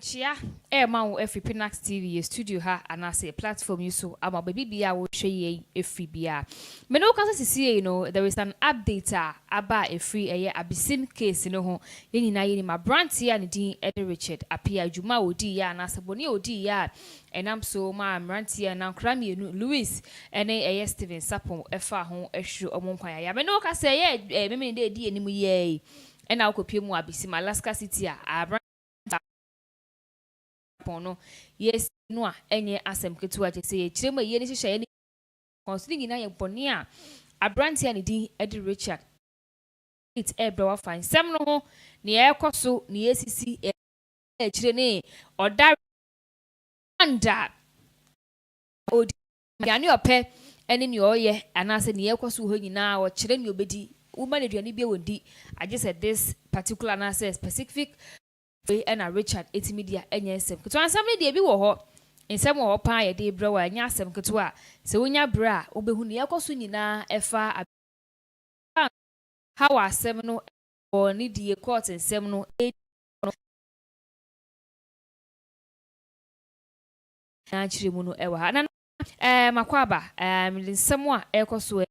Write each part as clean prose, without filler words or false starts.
Chia, ma every Pinax TV, studio ha, and I say platform you so about baby bia will show ye a free bia. Me no can see you know there is an update about a free Abesim case no yeni na yeni ma brand here and din Eddie Richard appear Juma odi ya na saboni odi ya and I'm so ma brand here na krami Louis and Steven Sapon efa ho ehru omonkwan ya me no can say me dey di enimu ye and I kopie mu Abesim Alaska City no yes no enye asem ketu aje se chirema ye ni hyehyɛ ni considering na ye bɔne a brand ne din Eddie Richard it ebrewa fine sem no ho ne ekoso ne esisi chire ne odare anda odi ya ne opɛ ene ne oyɛ anase ne ekoso ho nyina o chire ne obedi woman aduane bi wondi I just said this particular anase specific and a Richard etimedia enye sem keto ansam ne de bi wo ho ensem wo pa ye de brewa anya asem keto a se wonya bra obehu ne yakoso nyina efa how asem no or ni die court ensem no na chire mu no ewa ha na makwaba nsem a ekoso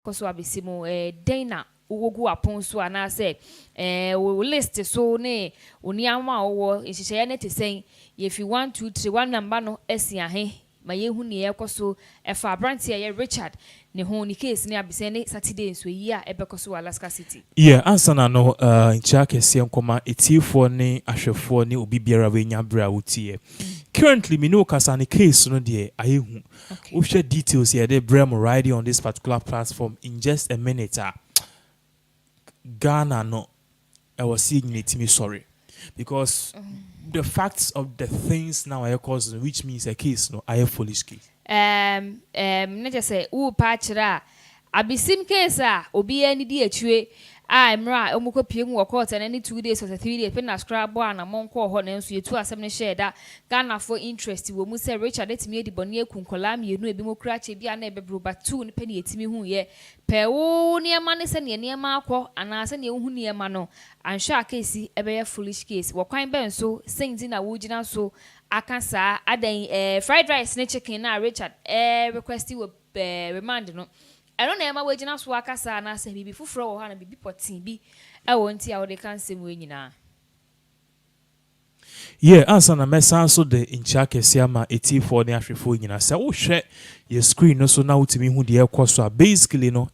Abesim Dana uwogu apon so ana say we list so ne oniama wo nhyehyɛ ne tesen ye fi 1 2 3 1 number no esia he ma ye hu ne yekoso efa branch ye Richard ne ho ni case ne Abesim ne Saturday so yi a ebekoso Alaska City answer na no ncha kese nkoma etifo ne ahwefo ne obi biara we nya bra wotie currently me no kasa ne case no de ayehu we share details here they bring right on this particular platform in just a minute. Ghana no I was seeing it me sorry because the facts of the things now are causing which means a case no I a foolish case ne just say u pa kira Abesim case obi ani di atwe mra omukọ pie mu court and any 2 days or 3 days pen na scrap boy na monko ho na nso yetu asem ne share da Ghana for interest wo mu say Richard etimi edi bone akunkola mienu ebi mo kra che bia na ebebro ba 2 ne pen etimi hu ye pe wo ne ma ne se ne ma akọ ana se ne hu ne ma no ansha case ebe foolish case wo kwan ben so senzi na wo gina so aka saa adan fried rice ne chicken na Richard request wo remand no I don't know my way to work as an answer be before and be potting be. I won't see how they can say when you know. Answer na mesa so the incha kese ma eti for the ahwefo nyina say wo hwe your screen no so na utimi hu de ekoso basically no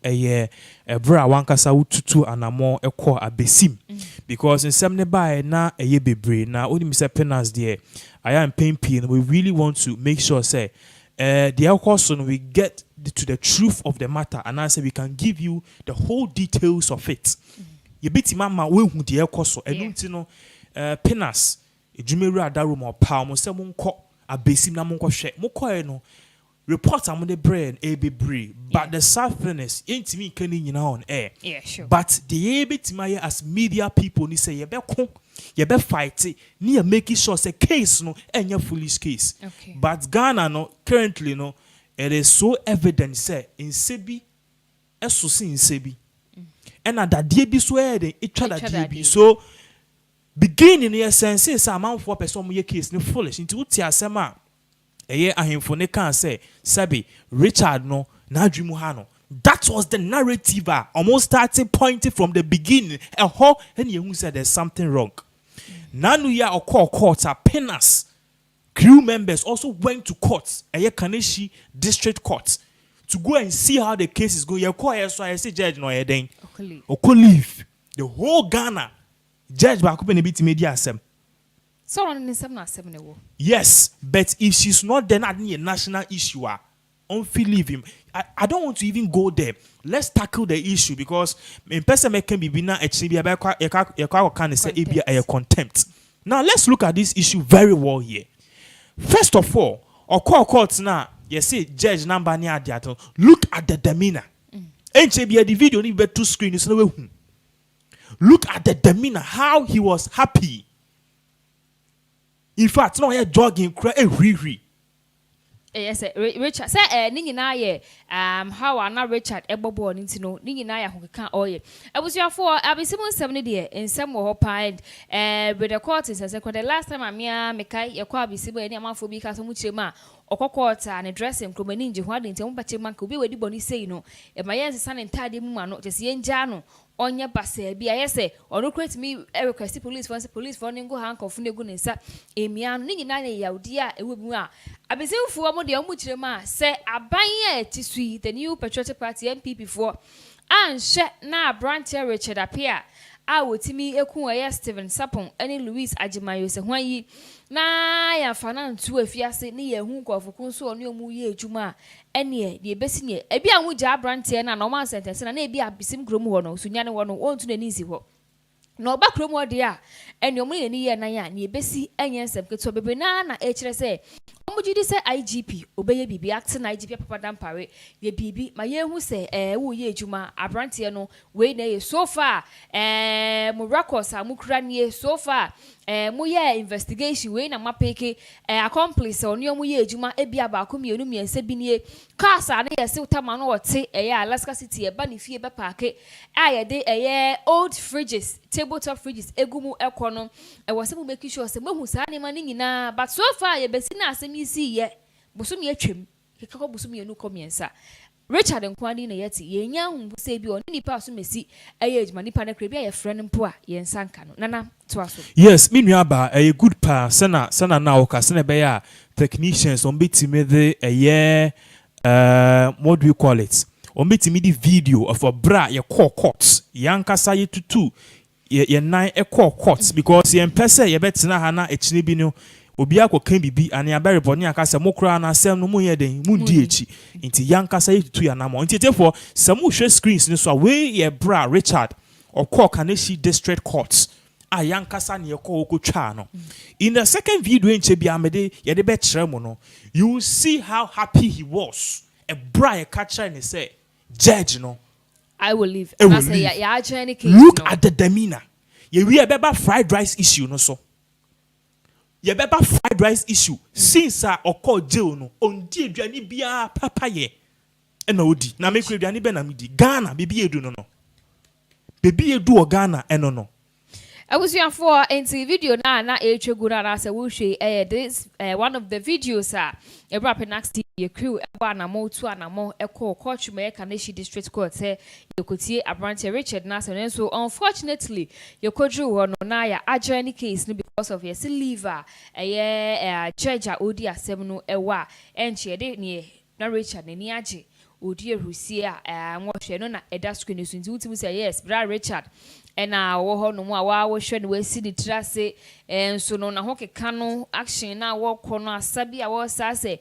bra wankasa wututu anamo ekọ Abesim because in some nearby na bebre na only say Pinax there I am pain we really want to make sure say the alcohol we get to the truth of the matter and I say we can give you the whole details of it. You bit mama we hu the alcohol and no Pinax ejumeri adaru mo pa mo se mo nko Abesim na mo nko hwe mo ko no report am the brain bebre but the sadness intimi kan nyina on air but the betima as media people ni say ye be fight ni ya make sure say case no enya foolish case but Ghana no currently no it is so evident say in sebi esosi in sebi and that dey bi so e twa that dey so beginning in sense say amanfo person mo ye case no foolish into uti asema ahemfo ne kan say sabi Richard no na adwimu ha no that was the narrative almost starting pointing from the beginning and you said there's something wrong nanu ya court Pinax crew members also went to court Kaneshi district court to go and see how the case is going so I say judge no then leave the whole Ghana judge back up in a bit media asem. So on in 7 yes, but if she's not then not a national issue, leave him. I don't want to even go there. Let's tackle the issue because in person can be na actually can say a contempt. Now let's look at this issue very well here. First of all, court now, you see judge number near that. Look at the demeanor. The video need be two screens. Look at the demeanor, how he was happy. In fact, no, you're jogging, cry, Yes, Richard. Say, Nini na ye, how are not Richard Ebobo into no, Nini na ya who can't oye. I was your for Abesim 70 dear in some more pine, with the quarters as I could the last time I mea Mekai, your car be sibble any amount for because so much ma, or quarter and a dressing from a ninja, who didn't tell Pachiman could be with the bonny say no, if my young son and tidy woman, not just yen jano. On your basse, be I say, or no create me, request police once police for go hank of Funegunisa, a mean, Nini na ya dear, a woman. Abesim for mo de omuchirema say abanye ti sweet the new patriotic party MPP for and na branch Richard appear a wotimi eku eye Steven Sapon any Louis Ajimayo se hwan na ya fanan tu afiase ne ye hu nkofokun so onu omu ye adwuma ene de ebesi ne ebi anwu ja branch na normal sentence na ebi Abesim krom ho no so nyane ho no ontu na nisi ho no ba krom ho de a ene omu ye ni ye nan ya ne ebesi enye nsem keto bebe na e kire se omujidi se IGP obeye bibi acting IGP papa dampare ye bibi ma ye hu se wo ye adwuma abrante no we na ye so far mo records amukura ne so far mo ye investigation we na mapeke accomplice oni omu ye adwuma ebia ba akomienu miense bi ne kasa na ye se utama no wote Alaska City e ba ne fie be parke ye de old fridges tabletop fridges egumu ekono wose mo make sure se mo hu sa ne ma ne nyina but so far ye besi na asem isi ye busumi atwem kekako busumi enu komiensa Richard Nkwani na yeti yenya hu se bi oni nipa so mesi ejuma nipa na krebia ye friend mpo a ye nsanka no nana to aso yes me nua ba a good pa sana na oka sana be ya technicians on betime the what do you call it on betime the video of a bra ye call court yankasa ye tutu ye nine e call court because ye mpese ye betina ha na echine bi no obi akokan bibi ane abere boni akasa mokra na asem no mu ye den mu di echi nti yankasa ye tutu ya na mo nti therefore some hwe screens ni so we ye bra Richard okọ Kaneshi district court a yankasa ne ekọ okotwa no in the second video enche bi amede ye de be kire mo no you will see how happy he was a bra ye catcher and say judge no I will leave and I say ya any case look at the demeanor ye we beba fried rice issue no so ye beba fried rice issue since okọ jail no ondi aduane bia papa ye na odi na me kura aduane be na me di Ghana bibi edu no baby edu o Ghana no I was here for into video na echegura na say we share this one of the videos ebra Pinax TV crew eba na mo tu anamo ekọ coach me Kaneshi district court yekotie abrante Richard na say so unfortunately yekodru ho no na ya ageni case no because of yes liver judge odi asem no ewa enche de ne na Richard ne ni age odi erusia mo hwe no na eda screen so nti ultimu say yes bra Richard ena wo ho no mu a wa hwe ne we si di trase enso no na ho keka no action na wo kọ no asabi a wo sa se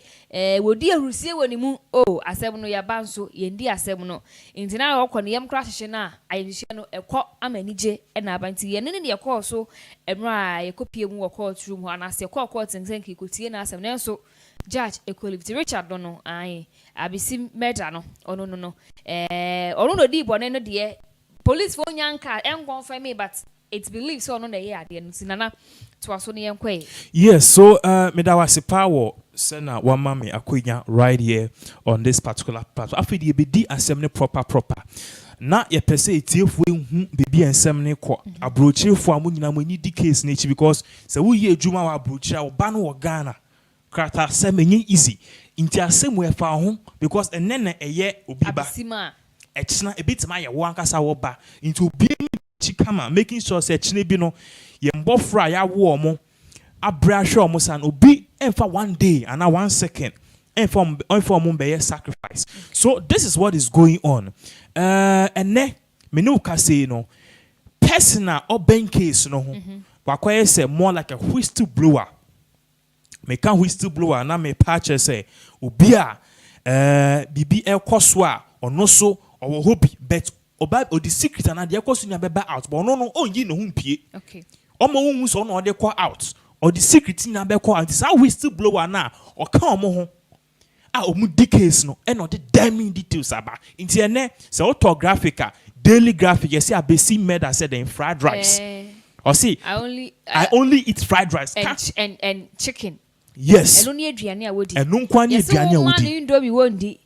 wodi erusie woni mu asem no ya banso ye ndi asem no nti na wo kọ no yem kra hye na ayehye no ekọ amanije ena abanti ye ne ne ekọ so emra ye kopie mu wo court room ho anase court nsenke kotie na asem nenso judge equality Richard no Abesim murder no no ono no di bone no de police for nyanka confirm me but it's believed so no na ye ade no sinana to aso ne yenkwe yes so me da wase power sena one mama akonya right here on this particular part after the be asem ne proper na ye pese etiefu ehu bebi ensem ne kọ abrochirefo amunyina mo ni di case ne chi because se wo ye adwuma wa abrochira wo ba no wo Ghana krata asem enye easy inti asem we fa ho because enene eye obi ba Abesima echina ebitima ye wo ankasa wo ba inti obi chi kama making sure se echina bi no ye mbofra ya wo omo abra hwe omo san obi emfa one day and 1 second inform be sacrifice so this is what is going on ene me no ka say no personal or bank case no ho wakoye say more like a whistle blower me can whistle blower na me patch say obi a bibi ekoso a ono so owo hobi bet oba o the secret and the ekoso nya beba out but no onyi no hu mpie okay omo hu so no de call out or the secret nya be call out is how whistle blower na o ka omo ho omu case no e no the damning details aba inti ene se autographica daily graphic you see Abesim murder said in fried rice or see I only eat fried rice and chicken Yes. Eno ni aduane a wodi. Eno nkwa ni aduane a wodi. Yes, indomie wondi.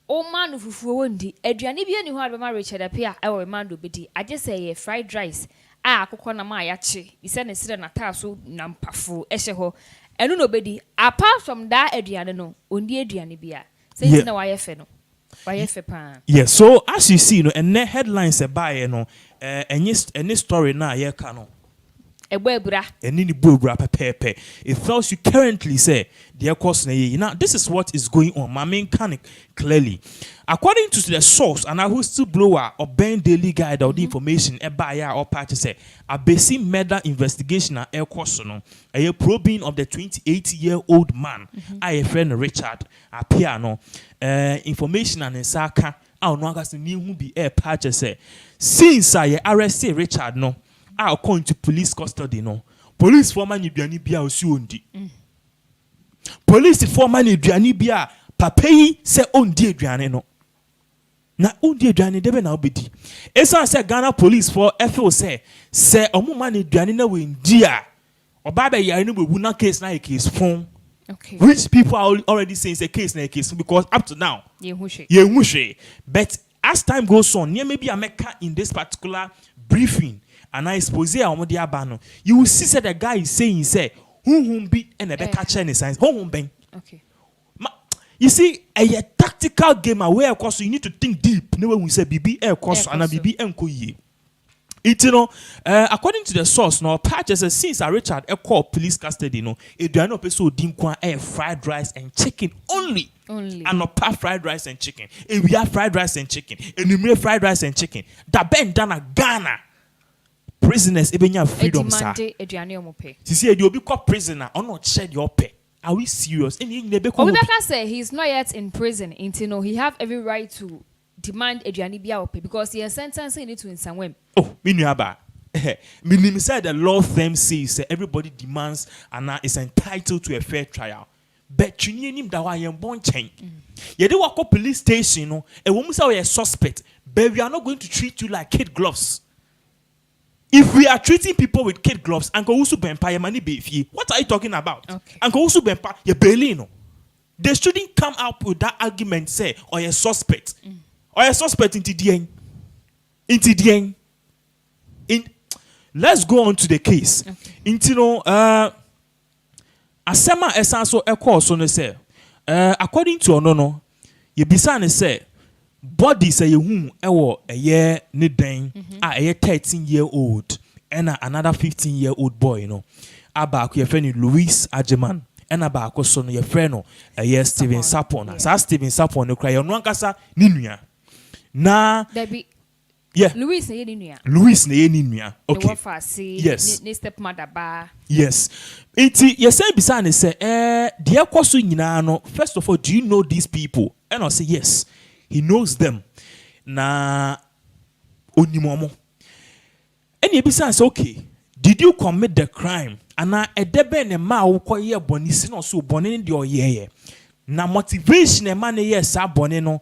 O man fufuo wondi. Aduane bi ani ho adoma Richard Apia e wo man do bedi. Aje say ye fried rice. Akokɔ na ma ya che. Ise ne sire na ta so na mpafo ehye ho. Eno no bedi. Apart from that aduane no, ondi aduane bia. Say na wa ye fe no. Wa ye fe pa. Yes, so as you see, no, and headlines buy no, any story na ye ka no. It tells you currently say their course now this is what is going on. My main mechanic clearly. According to the source, and I will still blower or Ben Daily Guide or the information or party say Abesim murder investigation at air course no a probing of the 28-year-old man. I friend Richard appear no information and Saka I no gas ni who be air party say since I arrest Richard no are going to police custody no. Police for man aduane bia osi ondi. Police for man aduane bia papai se ondi aduane no. Na ondi aduane debe na obedi. Esa se Ghana police for FO say omo man aduane na we ndi a oba be yare no bebu na case na a case phone. Okay. Which people are already saying it's a case na a case because up to now ye hushe. But as time goes on, maybe I make in this particular briefing and I expose you will see that the guy is saying say whom be and a catcher in science bang. Okay. You see a tactical game where of course you need to think deep. Never we say BB air course and a BB enko. It according to the source now patches since Richard call police custody no it do not so dinkwa air fried rice and chicken only and not pat fried rice and chicken. And we have fried rice and chicken and we make fried rice and chicken that been done at Ghana. Prisoners even have freedom, sir. See, you'll be called prisoner or not shed your pay. Are we serious? Obibeka say he's not yet in prison. Until he have every right to demand aduane bia pay because he is sentencing it to in some way. Oh, minuaba. Minim said the law them says everybody demands and is entitled to a fair trial. But you need him that I am born chain. You do walk up police station, no, a woman say a suspect, but we are not going to treat you like kid gloves. If we are treating people with kid gloves, Uncle Usu Bempa, money be what are you talking about? Okay. Uncle Usu Bempa, you Belino. They shouldn't come up with that argument, say, or a suspect. Or a suspect into the end. Into the end. Let's go on to the case. Okay. Into Asema Esanso Eko so say, according to Onono, you bisa say, body say you a year ni den a 13-year-old and another 15-year-old boy, you know. Abaku your friend Louis Ajeman and abaku son your friend a year Steven Sapon. As Steven Sapon no cry on kasa ninua. Na Debbie yeah. Louis na ninua. Louis na ninua. Okay. Yes. Ni stepmother ba. Yes. Iti yesa bisa ne say dear kwaso nyina no. First of all, do you know these people? And I say yes. He knows them. Na onimomo. And you say, okay, did you commit the crime? And na edebe ne ma wo ye boni si no so boni ne de oyeye. Na motivation e ma ne ye sa boni no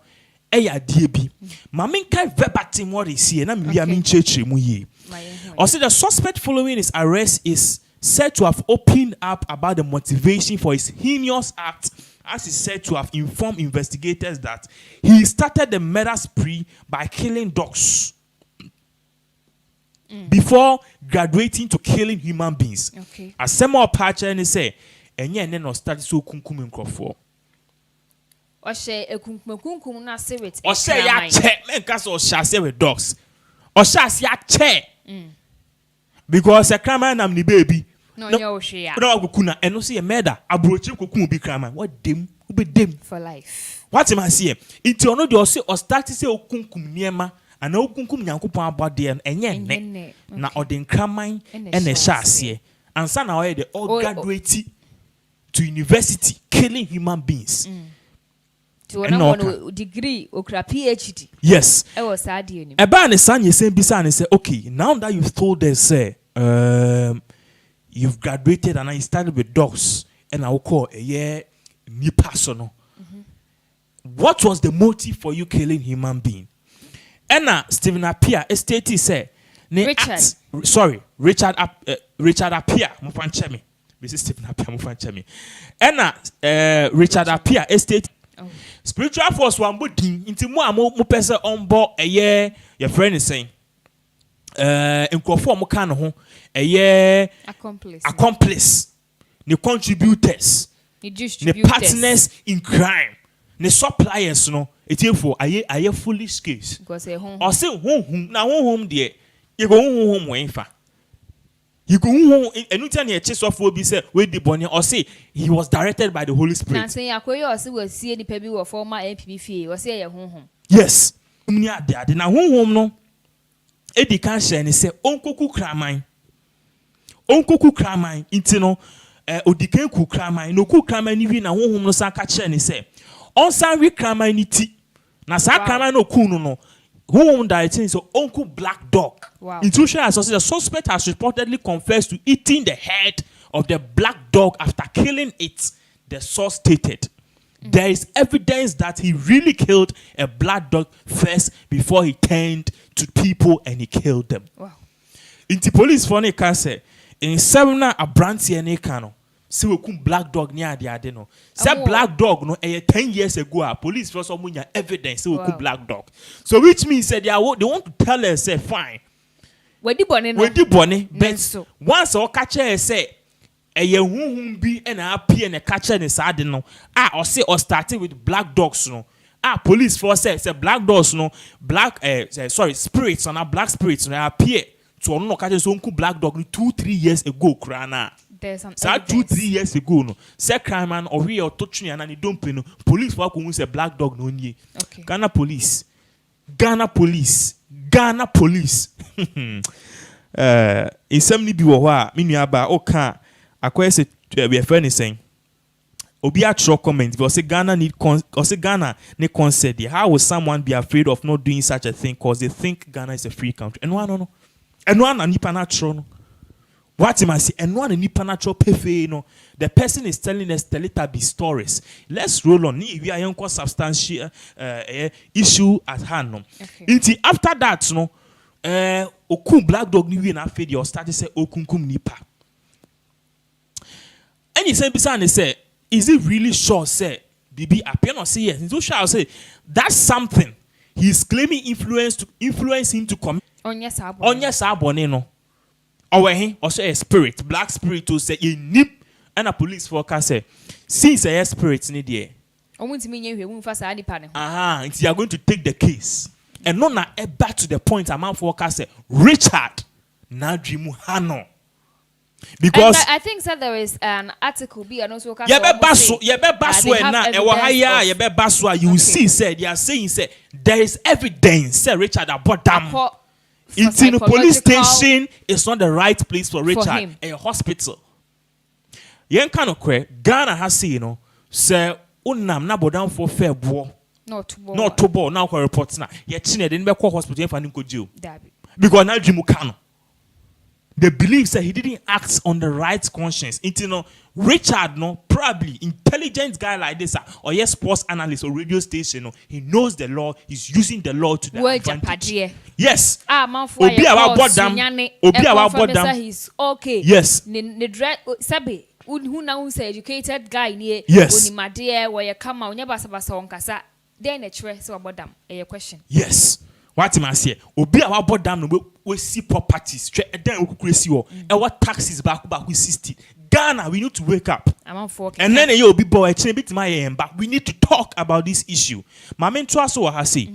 e ya die bi. Ma men kai verbatim what is here na me bia min chechire mu ye. Also the suspect following his arrest is said to have opened up about the motivation for his heinous act, as he said to have informed investigators that he started the murder spree by killing dogs before graduating to killing human beings. Okay. As some more patch and say, and yeah, no start so kunkum for. Or say a kunkum na spirit. Or say ya check, men cast or shall say with dogs. Or shall say ya check. Because a crime am the baby. No, she kuna and no see a murder. Abroaching kukum be crime. What dim? Who be dim for life? What am I saying? It's no do say or start to say okunkum niema and okunkum yankupon about there and yen na odin crime and a shasye. And son away the all graduate to university killing human beings. To one degree or PhD. Yes. I was sad. A ban is son, you say, beside and say, okay, now that you've told us, say, you've graduated and I started with dogs, and I will call a year new personal. What was the motive for you killing human being? And now, Stephen Appiah, estate say, Richard Appiah, Mrs. Stephen Apia Mufanchami. And Richard Apia estate spiritual force one body into more person on board a year. Your friend is saying, in conform kind of a year accomplice, the contributors, the partners in crime, the suppliers. No, it's for a foolish case. Or say home now home dear, you go home when you go home and you tell me a chase of will be said with the bonnet or say he was directed by the Holy Spirit. And say will see any baby or former MPP or say your home. Yes, now home no. Eddie can share and say, Uncle Kramine. Uncle Kramine, intino, Odike Kramine, no Kramine, even a home no Saka Chen say. On Sanri Kramine tea. Nasa Kramine no Kuno. Who directing so Uncle Black Dog. Wow. Intuition associated, the suspect has reportedly confessed to eating the head of the black dog after killing it. The source stated. There is evidence that he really killed a black dog first before he turned to people and he killed them. Wow. In the police funny can say in Semina Abranti and Ekano. See we black dog near the adeno. Say black dog no 10 years ago police first of evidence say we black dog. So which means said they want to tell us say fine. We di bonnet but once or catcher say a young be and a pee and a catcher and a side no or say or starting with black dogs no police force say black dogs no black spirits on a black spirits no appear to no catcher so black dog 2-3 years ago crana. There's some 2-3 years ago no say crime man or we or touch me and they don't pay no police for who say black dog no nye. Okay. Ghana police in some be wa me nuaba oka akwa say we friend is saying obi atro comment because say Ghana need Ghana need concert. How will someone be afraid of not doing such a thing because they think Ghana is a free country? And one no and one nipa natural no what am I say? And one nipa natural pefe no. The person is telling us the little be stories. Let's roll on. We are young substantial issue at hand no. Okay. After that no okun black dog ni we na feed your start say okunkum nipa. And he said beside say is it really sure say Bibi appear not say yes. So shall say that's something he's claiming influence him to commit. Onya sabone no. Or he also a spirit, black spirit to say in nip and a police forecast say since a spirit in the air. You are going to take the case. And no back to the point amount forecast say Richard Nadrimu Hano. Because I think that there is an article be and also you see said they are saying say there is evidence say Richard about them. It's in a police station. It's not the right place for Richard. A hospital. Yen kind of Ghana has seen say unam na bodan for fair boy. Not to ball now for reports now. Yet Chine didn't be call hospital for Ninko Jew. Because now Jimukano. They believe that he didn't act on the right conscience. Richard probably intelligent guy like this or yes sports analyst or radio station he knows the law, he's using the law to the advantage. Yes. Obi our bodam. He's okay. Yes. Sabi who now say educated guy near yes. Where you come out never sabasa then a choice about them a question. Yes. What am I say? Obi our bodam we see properties. Then we could see what taxes back we 60. Ghana, we need to wake up. And then you'll be boy, but we need to talk about this issue. My main trust has say.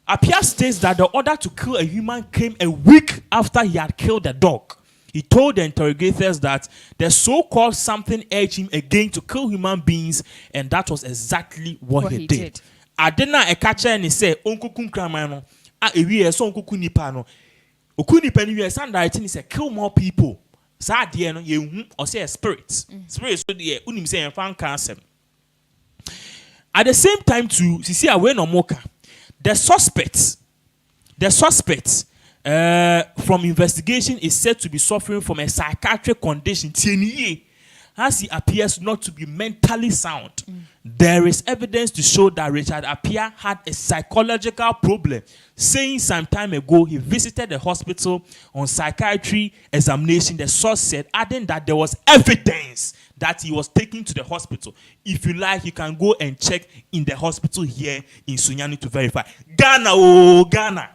Apia states that the order to kill a human came a week after he had killed a dog. He told the interrogators that the so-called something urged him again to kill human beings, and that was exactly what he did. I did not a catcher and he said, Uncle Kunkramano, we so Uncle Kunipano. Okunipa ni and writing is kill more people. Sad dear no you or say a spirit. Spirit so dear unim say fan cancer. At the same time to see away no moka. The suspect from investigation is said to be suffering from a psychiatric condition. as he appears not to be mentally sound. There is evidence to show that Richard Appiah had a psychological problem, saying some time ago he visited the hospital on psychiatry examination. The source said, adding that there was evidence that he was taken to the hospital. If you like, you can go and check in the hospital here in Sunyani to verify. Ghana, oh Ghana.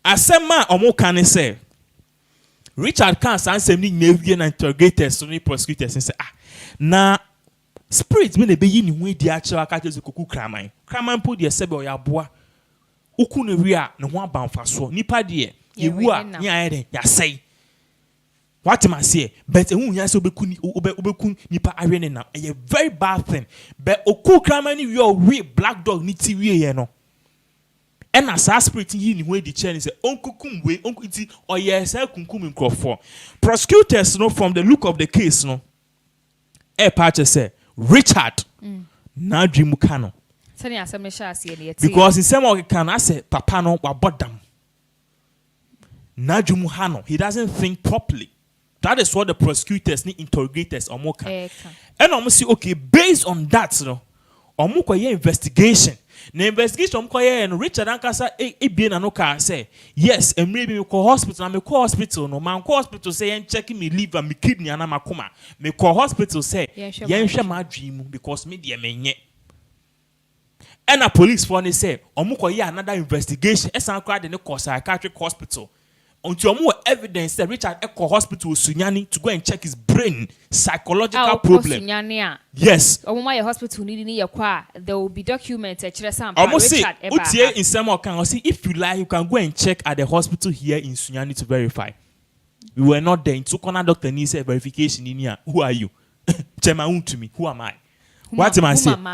Asema Omokane say, Richard can answer me Navy and interrogators, so many prosecutors and say, na spirit me be yin we di actual catches kuku kraman. Kraman put the sebe or yaboa. Uku ne ria no one bound for so. Nipa de ye wua nya ya say. What am I say? But who ya so obekun nipa arene na a very bad thing. But oku kraman ni your we black dog ni ti we ye no. And as a spirit in way the chain is uncle way uncle iti or yes kunkum in for prosecutors no from the look of the case no a patch say Richard na dream kano because in some of can I say papa no wa bodam na dream hano he doesn't think properly. That is what the prosecutors need interrogators or more can and almost see okay based on that no or more investigation. The investigation and Richard Ankasa being an oka say yes, and maybe me call hospital. I me call hospital. No man call hospital say and checking me liver, me kidney and my coma. Me call hospital say yen my dream because me dear menye. And a police phone say omuko ye another investigation. Esan cried in the psychiatric hospital. Until more evidence that Richard Echo Hospital Sunyani to go and check his brain psychological problem. Yes. Hospital there will be documents. Almost say, in some can see if you like, you can go and check at the hospital here in Sunyani to verify. We were not there. Took on a doctor needs a verification in here. Who are you? Chema to me. Who am I? What am I saying?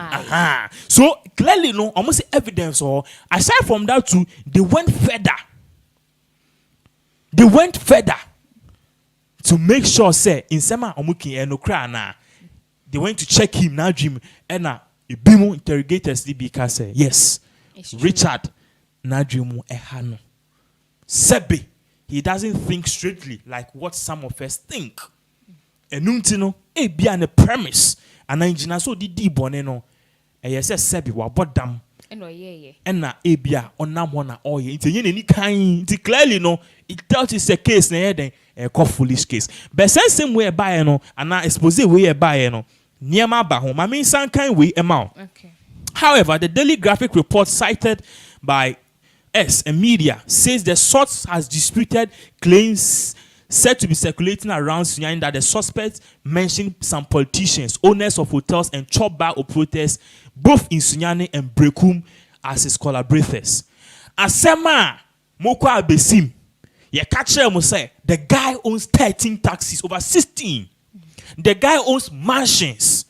So clearly, no, almost evidence or aside from that too, they went further. They went further to make sure, say, in Sema Omuki and Okrana, they went to check him now, Jim, and Bimo interrogators because say, yes, Richard Najimu Ehano. Sebi, he doesn't think straightly like what some of us think. And Nuntino, be on the premise, and I so did boneno, and yes, Sebi, what bottom. And na ebia onam na oye nti yen ni kan nti clearly no it tells you a case na then a foolish case but same way buy no and na expose way buy no niema ba ho ma mean san kan we ema. Okay. However, the Daily Graphic report cited by a media says the source has disputed claims said to be circulating around Sunyani that the suspect mentioned some politicians, owners of hotels and chop bar operators, both in Sunyani and Brekum, as his collaborators. Asema Moko Abesim, ye catch him say the guy owns 13 taxis, over 16. The guy owns mansions.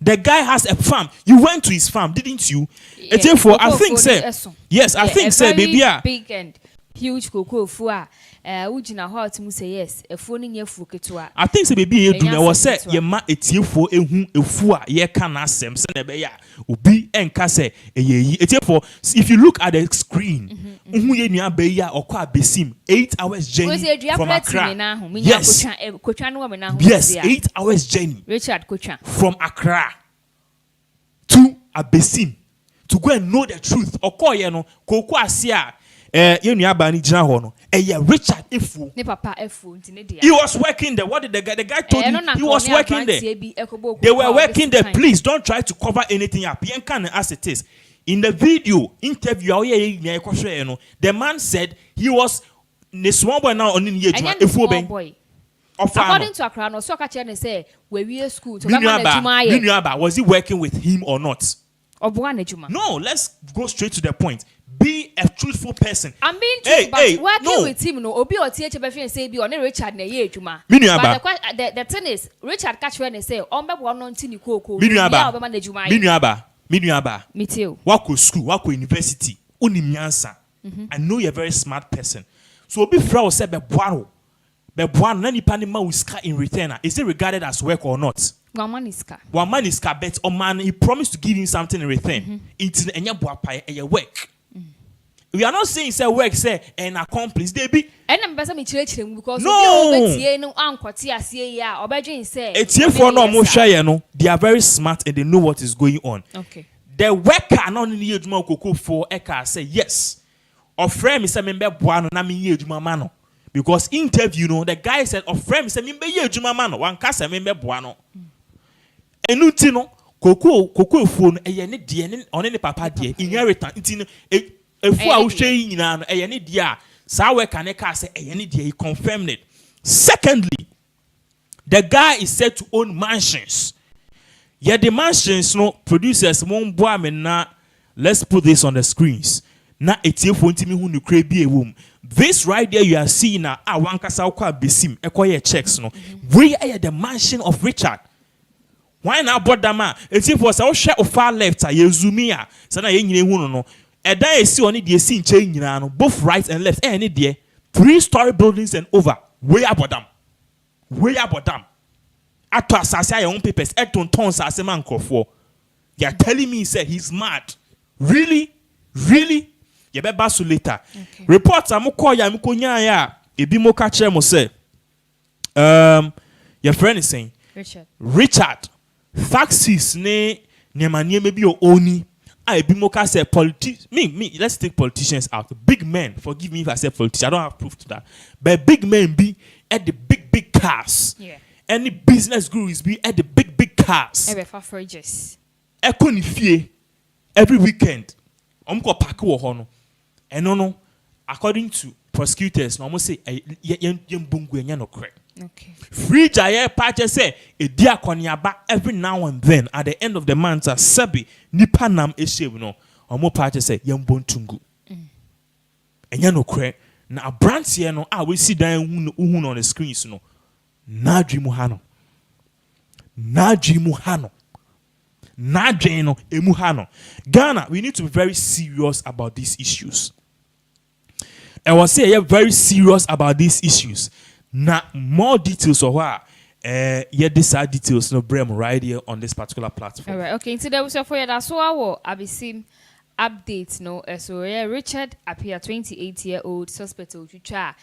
The guy has a farm. You went to his farm, didn't you? Yeah. Therefore, I think say yes. I think say baby big and huge cocoa fua. Ujina hot mu say yes. Phone nye fu ketua. I think say baby you do na was say ye ma etiefo ehu efu a ye ka na asem se na be ya obi enka say eyeyi. Therefore, if you look at the screen, uhu ye nua be ya okwa Abesim 8 hours journey from Accra. Yes. Yes, 8 hours journey. Richard Kocha from Accra to Abesim to go and know the truth. Okoye no koko asia you nua ba ni gina ho no Richard Efu. He was working there. What did the guy told you? He was working there. They were working there. Please don't try to cover anything up. As it is. In the video interview, the man said he was the small boy now on in boy. According to Accra, no so catch say we school. Was he working with him or not? No, let's go straight to the point. Be a truthful person. I'm being truthful, but working with him, no, Obi or TH say be on Richard Neye Juma. But the thing is, Richard catch when they say, Omba one on Tini Coco, Minuaba. Me too. Wako school, wako university, Unimyansa. I know you're a very smart person. So Obi Frau said, Bebuano, Nani Panima Wiska in return. Is it regarded as work or not? One man is car, but man, he promised to give him something in return. It's in your work. we are not saying say work say an accomplice they be and I'm better me children because no it's here for no more share no they are very smart and they know what is going on. Okay, the worker not in the ejuma koko for eka say yes or friend me say member boano na me ejuma mano because interview no the guy said or friend me say member ejuma mano one kasa member boano enuti no koko phone eye ne de ne one ne papa de inheritance nti no efu a wo hwe nyina no eye ne de a sa worker ne ka say eye ne de he confirmed it. Secondly, the guy is said to own mansions. Yeah, the mansions no producers won boy me na let's put this on the screens. Na etie phone timi hu no kra bi ewom. This right there you are seeing na one kasa kwa Abesim ekoye checks no. We are the mansion of Richard. Why na bought that man? Etie for say share of far left a yezumi a say na ye nyine hu no. Edan esi oni de esi nche nyina no both right and left any there 3-story buildings and over. Way about them. Ato asase your own papers eton tons as a man for. You are telling me say he's mad. Really? You better basu later. Okay. Reports amukọ ya mukonya ya ebi mo ka kire mo say your friend is saying Richard taxis ne nyamanie me bi o oni a ebi mo ka say me let's take politicians out. Big men, forgive me if I say politicians, I don't have proof to that. But big men be at the big cars. Yeah. Any business gurus be at the big cars. Ekoni fie every weekend. Omko pack wo ho no. Eno no according to prosecutors, no mo say yembungu enya no kre. Okay. Free jaye patche say e di akoniaba every now and then at the end of the month sebi nipa nam ehyew no. Omo patche say yembontungu. Enya no kre. Na branch here no we see dan hu on the screens no. Nadrimu hano emu hano. Ghana, we need to be very serious about these issues. I was saying you're very serious about these issues. Now more details of what these are details no brem right here on this particular platform. All right, okay. So there was for you that so our Abesim updates no so Richard appear 28-year-old suspect Ochucha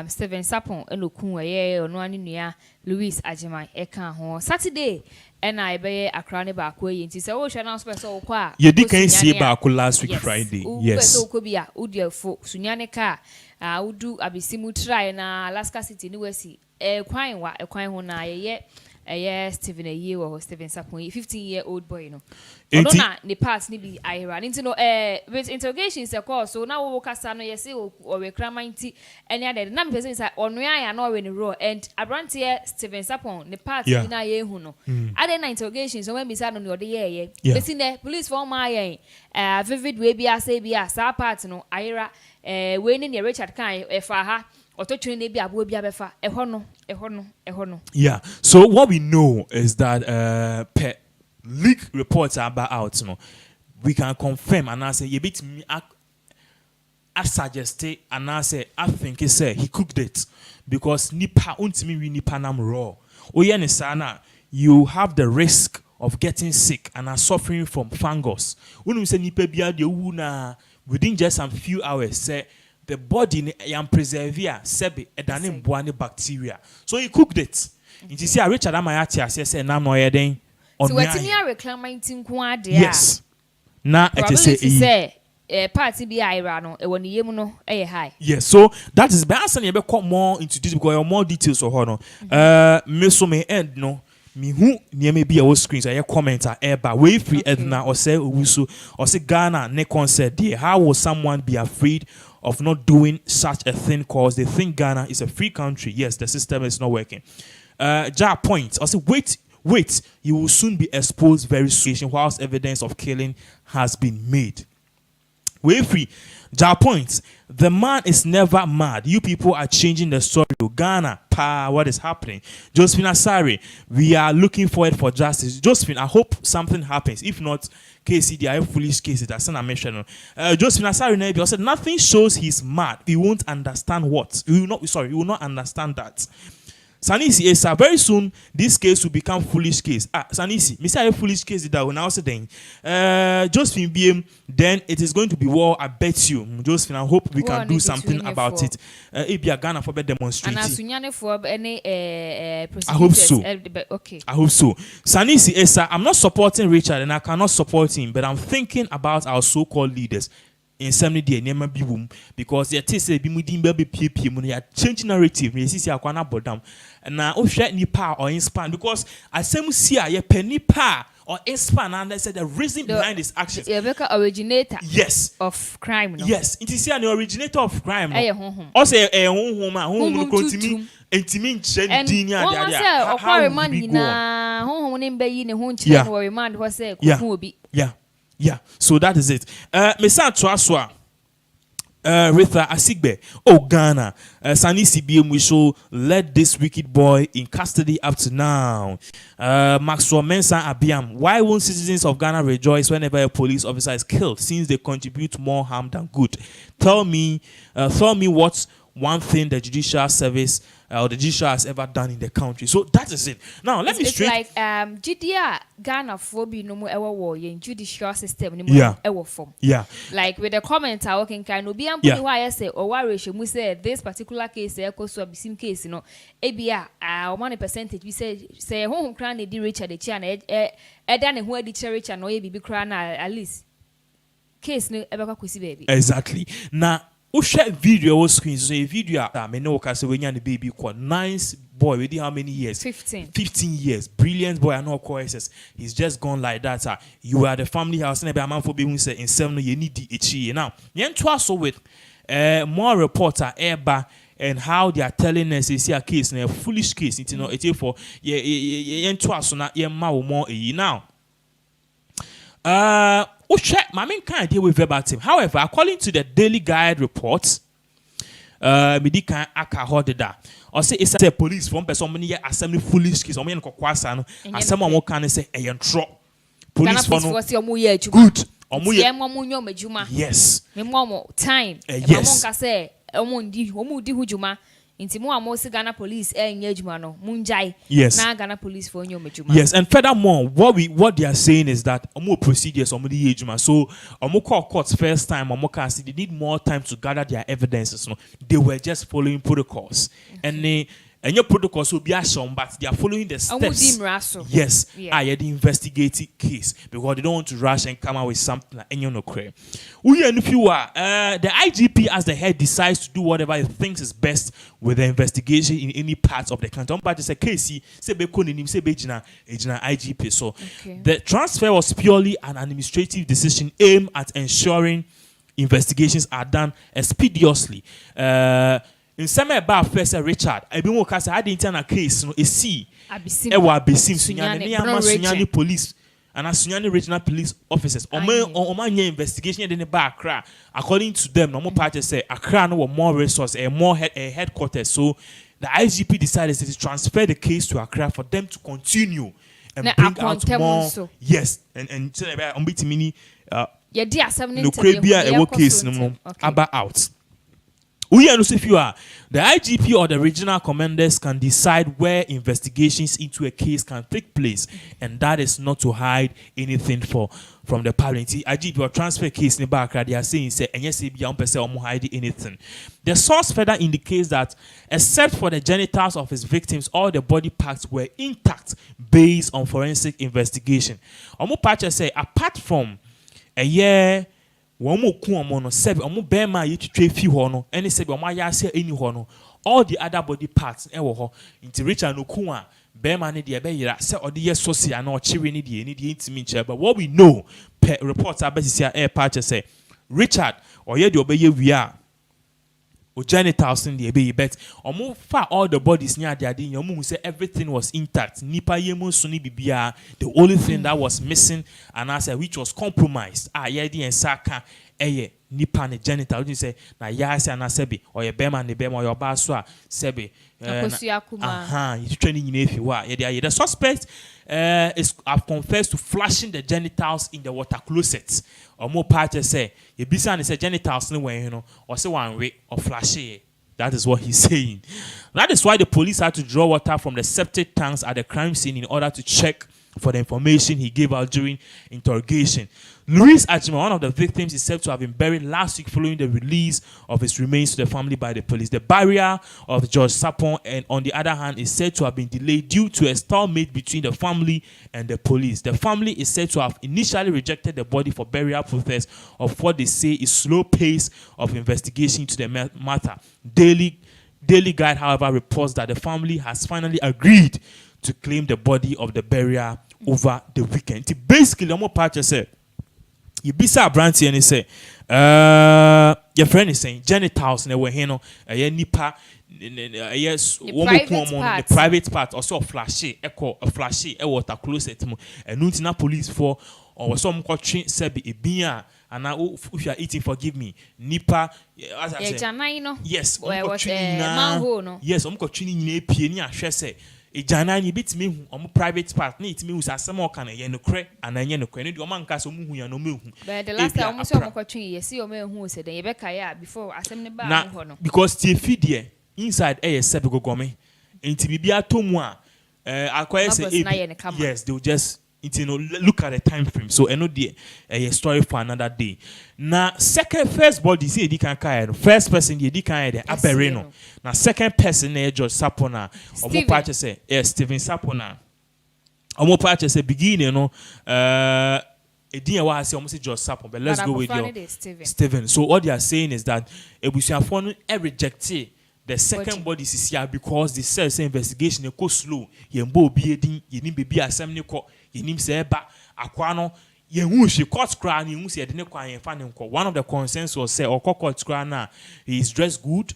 Steven Sapon enokun ono ani nua Louis Ajiman eka ho Saturday and I be akra ne ba ko yi nti se wo hwe na so so kwa ye di kan sie ba ko last week Friday yes so ko bia udiafo sunyane ka udu Abesim try na Alaska City ni wasi kwan ho na ye Steven Steven Sapon 15-year-old boy no na ne pass ni bi ayra nti no with interrogations course so now we kasa no yes o we kramanti any other na me say ono ya na we ni raw and abrantie Steven Sapon ne pass ni na ye hu no other na interrogations so when be say no ne ode ye besi ne police for my yen vivid we bi asa bi asa part no ayra we ni Richard kan fa ha. Yeah, so what we know is that leak reports are about out, you know, we can confirm and I say you bit me I suggest and I say I think he said he cooked it because nipa untimi we nipa nam raw. Oyene sana you have the risk of getting sick and are suffering from fungus. When we say nipa bia de wu na within just some few hours say the body yam preserve sebe edane mboane bacteria. So he cooked it. You see Richard Amayati say na no yeden on so what you reclaiming nko ade yes. Na it say party bi ira no e woni yem no e high. Yes, so that is by answer you be come more into this because more details of her no. Me so me end no. Me who near me be our screens I commenter eba way free Edna or say Owusu or say Ghana ne concert there. How will someone be afraid of not doing such a thing cause they think Ghana is a free country? Yes, the system is not working. Point. I say wait, you will soon be exposed very soon whilst evidence of killing has been made. Way free. Point. The man is never mad. You people are changing the story. Ghana, what is happening? Josephine Asari, we are looking forward for justice. Josephine, I hope something happens. If not, KC, they are foolish cases. That's not a mention. Josephine Asari said nothing shows he's mad. We won't understand what. We will not understand that. Sanisi is very soon this case will become foolish case. Sanisi, me say a foolish case that when I was saying, Josephine BM, then it is going to be war. I bet you, Josephine. I hope we can do something about it. It be a Ghana for demonstrating. I hope so. Okay. I hope so. Sanisi is I'm not supporting Richard and I cannot support him, but I'm thinking about our so-called leaders. In some day, never be room because they say be moving baby PP when they are changing narrative. You see, I can't bottom and now oh share nipa or inspan because I say see a penny pa or inspan and I said the reason behind this action. Rebecca originator. Yes. Of crime. No? Yes, it is the originator of crime. No? Also, a home continue. And yeah, so that is it. Mesa Traswa, Ritha Asigbe, oh Ghana, Sanisi BM, we should let this wicked boy in custody up to now. Maxwell Mensah Abiam, why won't citizens of Ghana rejoice whenever a police officer is killed, since they contribute more harm than good? Tell me what's one thing the judicial service or the judicial has ever done in the country. So that is it. Now let me straight. It's like GDR Ghana phobia no more ever war in judicial system no more ever form. Yeah. Like with the comment I can kind of be why I say or why we say this particular case echoes to Abesim case, you know. ABR one percentage we say home crown the Richard the chan done who the Richard no be crown at least case no ever baby. Exactly. Now share video was screen so a video me know cause when you baby quite nice boy with how many years 15 years brilliant boy and no courses he's just gone like that you are the family house and a man for being say in 7 you need the itchy now yen so with more reporter airba and how they are telling us is a case a foolish case you know it for yen so na yen ma more now my main kind deal with verbatim. However, according to the Daily Guide reports, midi kan aka hodeda. Or say it's a police from person many assembly foolish case. Omo yen kokwasa no. Asem omo kan say e yen tro. Police for no. Good. Omo ye nyom adwuma. Yes. Me mo time. Yes. Omo ka say omo di hujuma. Inti mo amo Ghana police adwuma no. Munjai. Yes. Na Ghana police for nyom adwuma. Yes, and furthermore, what they are saying is that omo procedures omo di adwuma. So omo call courts first time omo can see they need more time to gather their evidences. No, they were just following protocols, and your protocols will be assumed, but they are following the steps. Yes, the investigative case because they don't want to rush and come out with something like any no crime. If you are the IGP as the head decides to do whatever he thinks is best with the investigation in any part of the country. But it's a case say be IGP. So the transfer was purely an administrative decision aimed at ensuring investigations are done expeditiously. In some about first Richard, I been working as a internal case, no, Abesim, Sunyani police, and Sunyani regional police officers. Oman investigation in the back, according to them, no more parties say Accra no more resource, a more headquarters. So the IGP decided to transfer the case to Accra for them to continue and bring out more. Yes, and so on bit mini. No crabia a work case no about out. If you are the IGP or the regional commanders can decide where investigations into a case can take place, and that is not to hide anything from the public. IGP or transfer case in Bakra, they are saying say and yes, hide anything. The source further indicates that except for the genitals of his victims, all the body parts were intact based on forensic investigation. Omo say apart from a year. All the other body parts into Richard Nukuma Bearman the Abeya say or the socia no chiri the intimate but what we know reports are basically air patches say Richard or ye the obey we are or genitals in the baby bet or move far all the bodies near the idea your mum say everything was intact nipa yemu suni bibia the only thing that was missing and I said which was compromised yedi and saka nipa ne genital you say na yasi and sebi or your bema ne bema or your baswa sebi you training in if you are the suspect is confessed to flashing the genitals in the water closet or more parties say you be saying say genitals no way or say one way or flash That is what he's saying. That is why the police had to draw water from the septic tanks at the crime scene in order to check for the information he gave out during interrogation. Luis Ajima, one of the victims, is said to have been buried last week following the release of his remains to the family by the police. The burial of George Sapon, and on the other hand, is said to have been delayed due to a stalemate between the family and the police. The family is said to have initially rejected the body for burial process of what they say is slow pace of investigation to the matter. Daily Guide, however, reports that the family has finally agreed to claim the body of the burial over the weekend. Basically, I'm going to say, you be so brandy and say, your friend is saying genitals and we're here, nipa, yes, the private part, also flashy, echo, a flashy, a water closet, and not police for or some coaching said be a beer. And now, if you are eating, forgive me. Nipa, as I said, yes, yes, I'm coaching in a piano, she said. A jana ni bit me on private part need me who's a some more can a yen cre and a yen credit your man castle who you know. But the last time I saw coaching, you see your man who said, Rebecca, before I send the bar. Because the feed inside a sepigo gome, and to be a tomwa, I say, yes, they will just. Look at the time frame. So I know a story for another day. Now, first body see the can first person the can the Aberino. Now second person George Sapona. Omo part say Steven Sapona. Omo part say beginning I say almost George Sapon, but let's go with your Steven. So what they are saying is that Ebusiafo rejected the second body is here because the self investigation go slow. Yembo be edin, yenim baby asem ne ko, yenim se ba akwa no yehu she court cry ni hu se de ne kwa yen fa ne ko. One of the consensus was say court cry na he is dressed good.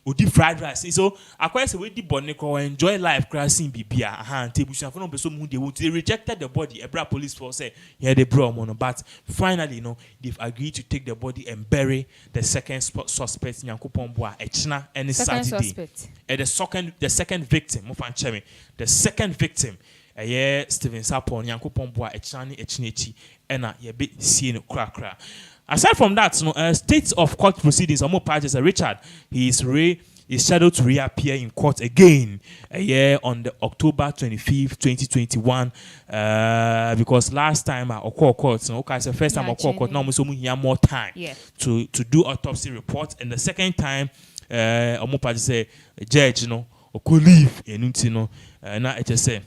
Odi fried rice. So akwa say we di bonne ko enjoy life crashing bibia. Aha tebusuafo no person mu they rejected the body. Ebra police force say here they bro mono, but finally they've agreed to take the body and bury the second suspect Nyankopon Boa Echna any Saturday. And the second victim, Mofan Chemi, the second victim Steven Sapon Nyankopon Boa Echna ni Echnechi ena ye be see no kra. Aside from that, states of court proceedings, Omo Pages Richard, he is scheduled to reappear in court again on the October 25th, 2021. Because last time I court, it's the first time I court, now we have more time to do autopsy report. And the second time, Omo Pages say, judge, could leave, and now it just say.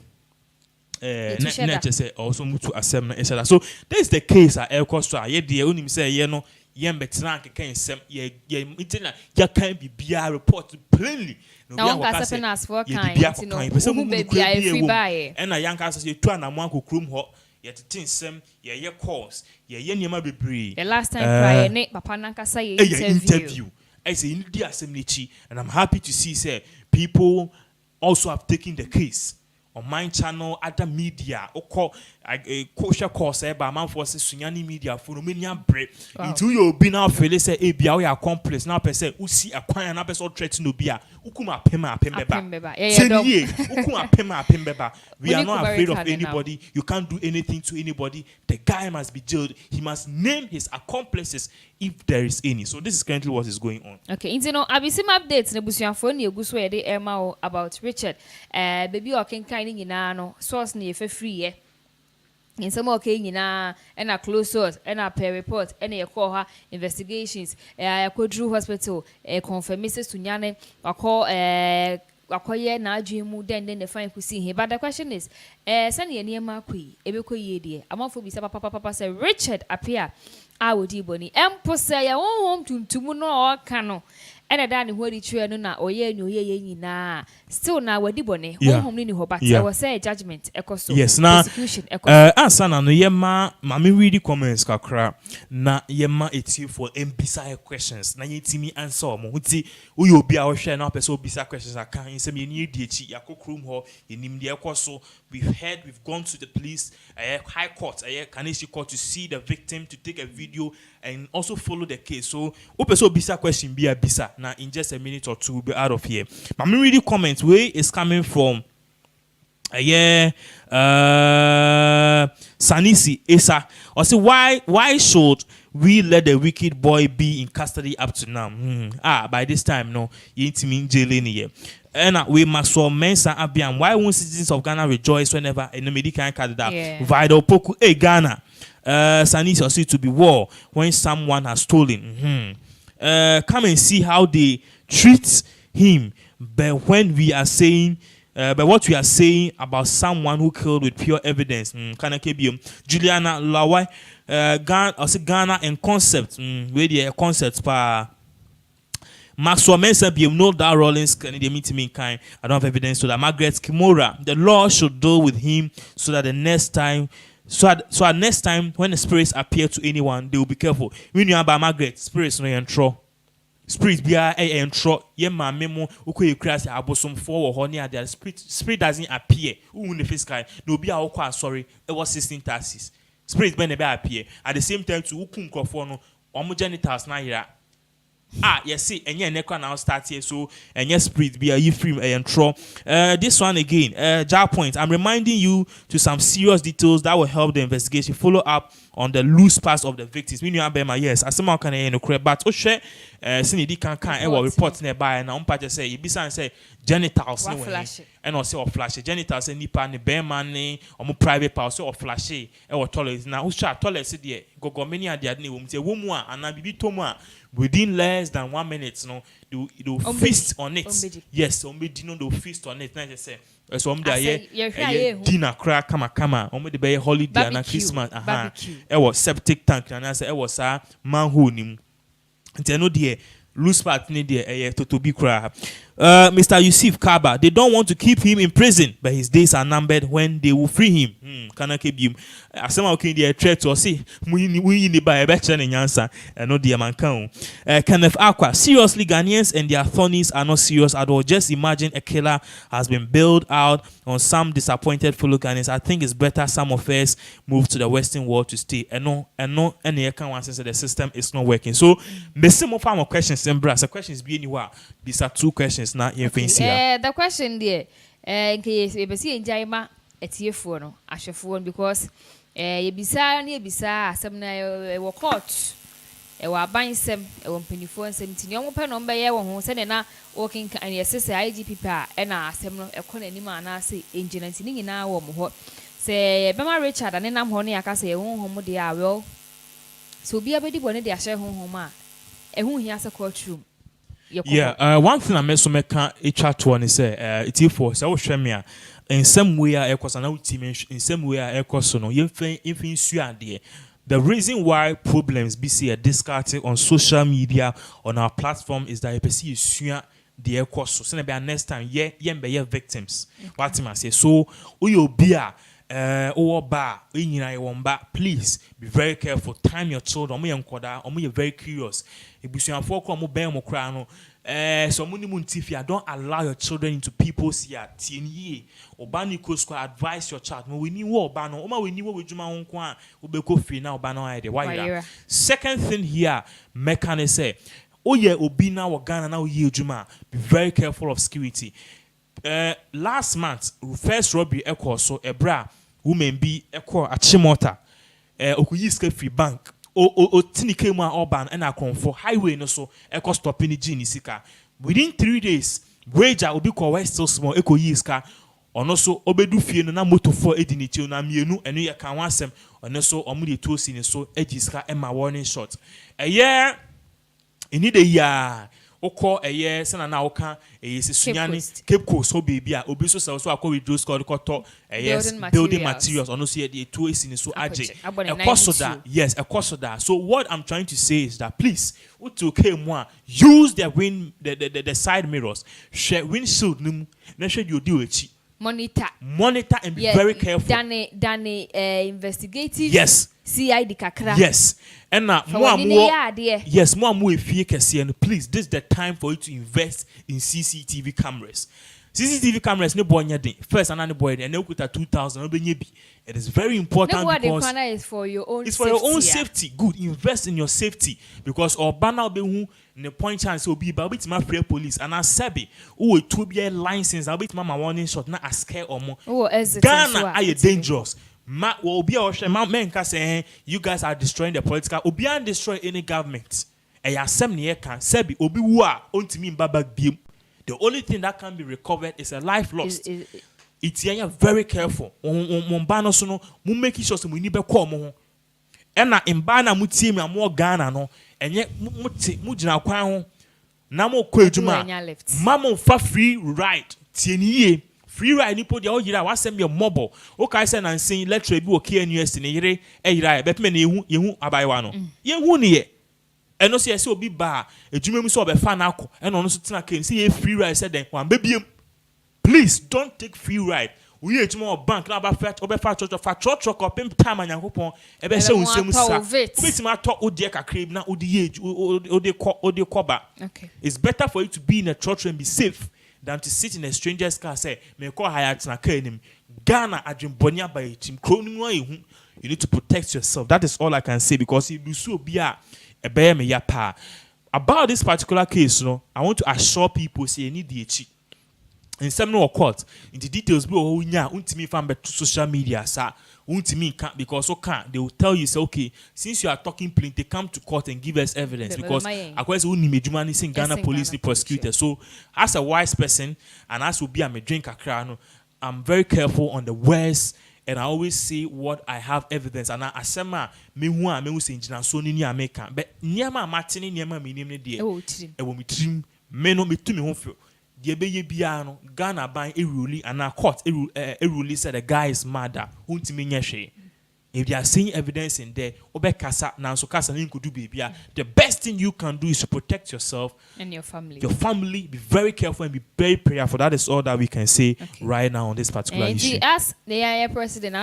Also move to assembly. So this is the case at El Costa. Ye the only say yem betrank can sem ye can be BR report plainly. No one can ask for kind. And a young cast you two and a monk who crum hot yet tin sem ye course ye niema be. The last time cry Nick Papa Nanka say interview. I say in the assembly, and I'm happy to see say people also have taken the case. On my channel, other media, kosher course, but man for Sunyani media for Romania break. Into your be now feel say a be our accomplice now per se, who see a choir and episode threat no beer, Ukuma Pema Pembeba. Ukuma Pema Pembeba. We are not afraid of anybody. You can't do anything to anybody. The guy must be jailed. He must name his accomplices if there is any. So this is currently what is going on. Okay, Abesim updates Nebusianfo ni eguso ye de Emma about Richard. Baby or king kind no source ni free in some okay and a close source and a per report and a call her investigations Kodru hospital confirm Mrs. Tunyane call akoye na adwemu then the fine could see him. But the question is send ye near Marquis ebeko ye dear among bisa papa say Richard appear I would boni empo say ya home to no cano and a danny word tree na oye no ye na still now we dibone home ni ho but I was say judgment ekoso yes na answer na no yema mama read comments kakra na yema eti for mbisa questions na yetimi answer mo huti uyi obi a wo hwe na person obisa questions aka nsem ye ni ediechi yakokrum ho enim de ekoso we've gone to the police high court Kanishi court to see the victim, to take a video and also follow the case. So person obisa question be a bisa. Now in just a minute or two we'll be out of here. I'm reading comments where is coming from yeah, Sanisi Esa. Or say why should we let the wicked boy be in custody up to now? By this time, no, you ain't mean jailing here. And we must so mensa abiam. Why won't citizens of Ghana rejoice whenever in the medical candidate vital poku Ghana? Sanisi or see to be war when someone has stolen. Come and see how they treat him. But when we are saying, but what we are saying about someone who killed with pure evidence, Juliana Lawai, Ghana and concept, where the concepts pa. Maxwell Mensah be no that Rollins can meet me kind. I don't have evidence to that. Margaret Kimura, the law should deal with him so that the next time. So at next time when the spirits appear to anyone, they will be careful. When you about Margaret, spirits no intro. Spirit be a intro. Ye ma memo uko you crash Abesim for or near there. Spirit doesn't appear. Who in the face guy? No be a sorry. It was 16 taxes. Spirit be never appear. At the same time to ukum crofono or genitals na here. Yes, see, and yeah, neck now start here, so and yes, spirit be a you free and throw. This one again, jar point. I'm reminding you to some serious details that will help the investigation follow up on the loose parts of the victims. We knew about yes, as someone can in the but oh share, Cindy can report nearby and on part say you be say genitals and also or flash genitals and nipa and bear money or more private parts or flashy or toilet. Now who's shot toilet said go many at the woman say woman and I be toma. Within less than 1 minute, no, they'll feast on it. Yes, they'll feast on it. Now just say, so dinner crack, kama. The bay holiday and Christmas. It was septic tank, and I say it was a man who knew. And no dear, loose part need dear to be cry. Mr. Yusuf Kaba, they don't want to keep him in prison, but his days are numbered when they will free him. Can I keep him? As someone can the threat to say, we need to buy a better answer, and no dear man can. Kenneth Aqua, seriously, Ghanaians and their attorneys are not serious at all. Just imagine a killer has been bailed out on some disappointed fellow Ghanaians. I think it's better some of us move to the Western world to stay. And any account once the system is not working. So, the same form questions, and brass. The questions be anywhere. These are two questions. Not your fancy. The question there, in case we see in Jaima at Yefon, Ashafon, because ye bisa, some were caught. A were buying some, a 1 17 young pen on by your sending now walking and your sister IGP and a seminar a conanima and I say engine and singing in our home. Say, Bama Richard and then I'm honey, I can say, home, dear, well. So be a bit when they are share home, and who he has a courtroom. Yeah, one thing I made so make a chat to one say, it's for so shame in some way I cause an team in some way I cause no infin the reason why problems be discarded on social media on our platform is that you perceive the air course so next time be victims. What I say so you be please be very careful. Time your children. You're very curious. So don't allow your children into people's yard. Advise your child. Second thing here, mechanic say, be very careful of security. Last month, first robbery echo so a bra woman be echo a chimota okuyiske free bank o tinike mu urban and akon for highway no so echo stop in the genie sika within 3 days wager obi ko west still small echo yiska ono so obedu fie no na moto for edinichi na mienu enu ye kan wansem ono so omu de to si so ejiska ema warning shot yeah you need a year oko eye se na oka se sunyane Cape Coast so baby a obi so so akọ reduce code koto building materials ono so ye to esi so age ekosoda yes ekosoda. So what I'm trying to say is that please to came use the side mirrors share windshield nim na share you do echi monitor and be very careful than investigative yes CID kakra yes and now more if you can see and please this is the time for you to invest in CCTV cameras. CCTV cameras ne boy nyade first and boy and ne ukuta 2000 obenye bi. It is very important because is for your own it's for your own safety. Good, invest in your safety because Obana be who ne point chance will be but bit my free police and I sabi who to be a license I'll bit my warning shot na scare or more. Ghana are you dangerous? Ma will be our men can say you guys are destroying the political obi and destroy any government. Eya sem ne can sebi obi wu a ontimi mbaba biem. The only thing that can be recovered is a life lost. It's very careful. Mombano so no, mu make sure so mu ni be call mo ho. E na mbana mu tie me amo Ghana no, enye mu gina kwan ho. Na mo kɔ adwuma. Ma mo fa free ride. Tie ni ye. Free ride nipo dia o yira wasem ye mobile. O kai say na nsin lecture bi o KNUS ne yire e yira e bepeme na yehu abayewa no. Yehu ne ye. Eno so yesi obi ba adwuma mu so obefa na akọ. Eno no so tena ken say ye free ride say den wan bebiem. Please don't take free ride. We are tomorrow bank na ba fetch obefa church or pim time anyakopon e be se unsem sa. Obetima talk odi kakra na odi age odi koba. Okay. It's better for you to be in a church and be safe than to sit in a stranger's car say me call hire na car nim. Ghana adwembonia by team kronim no ehu. You need to protect yourself. That is all I can say because if you so be a be me ya pa. About this particular case, no, I want to assure people say you need the echi. In some no court, in the details below, untimi fan to social media, sir. Untimi can't because they will tell you say okay, since you are talking plain, they come to court and give us evidence because according to Unimejumani sing Ghana police prosecutor. So as a wise person and as will be a drink a I'm very careful on the words and I always say what I have evidence and I asema me who am me say njina so ni America but niama matini niama me nim ne de e wo mitrim me no me tumi ho fio de be ye bia no Ghana ban eruli and a court eruli said the guy is mad untimi nya hwe. If they are seeing evidence in there, obekasa na so kasa na nkodu bebia, the best thing you can do is to protect yourself and your family. Your family, be very careful and be very prayerful. That is all that we can say right now on this particular issue. As the president,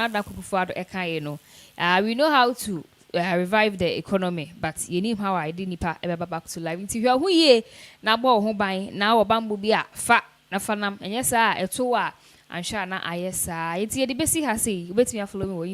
we know how to revive the economy, but you need how I didn't ever back to life. If you are who ye na bo ho ban na obambu bia fa na fanam and yes eto a ansha na ayesa. It's the best ha say, you bet me follow me.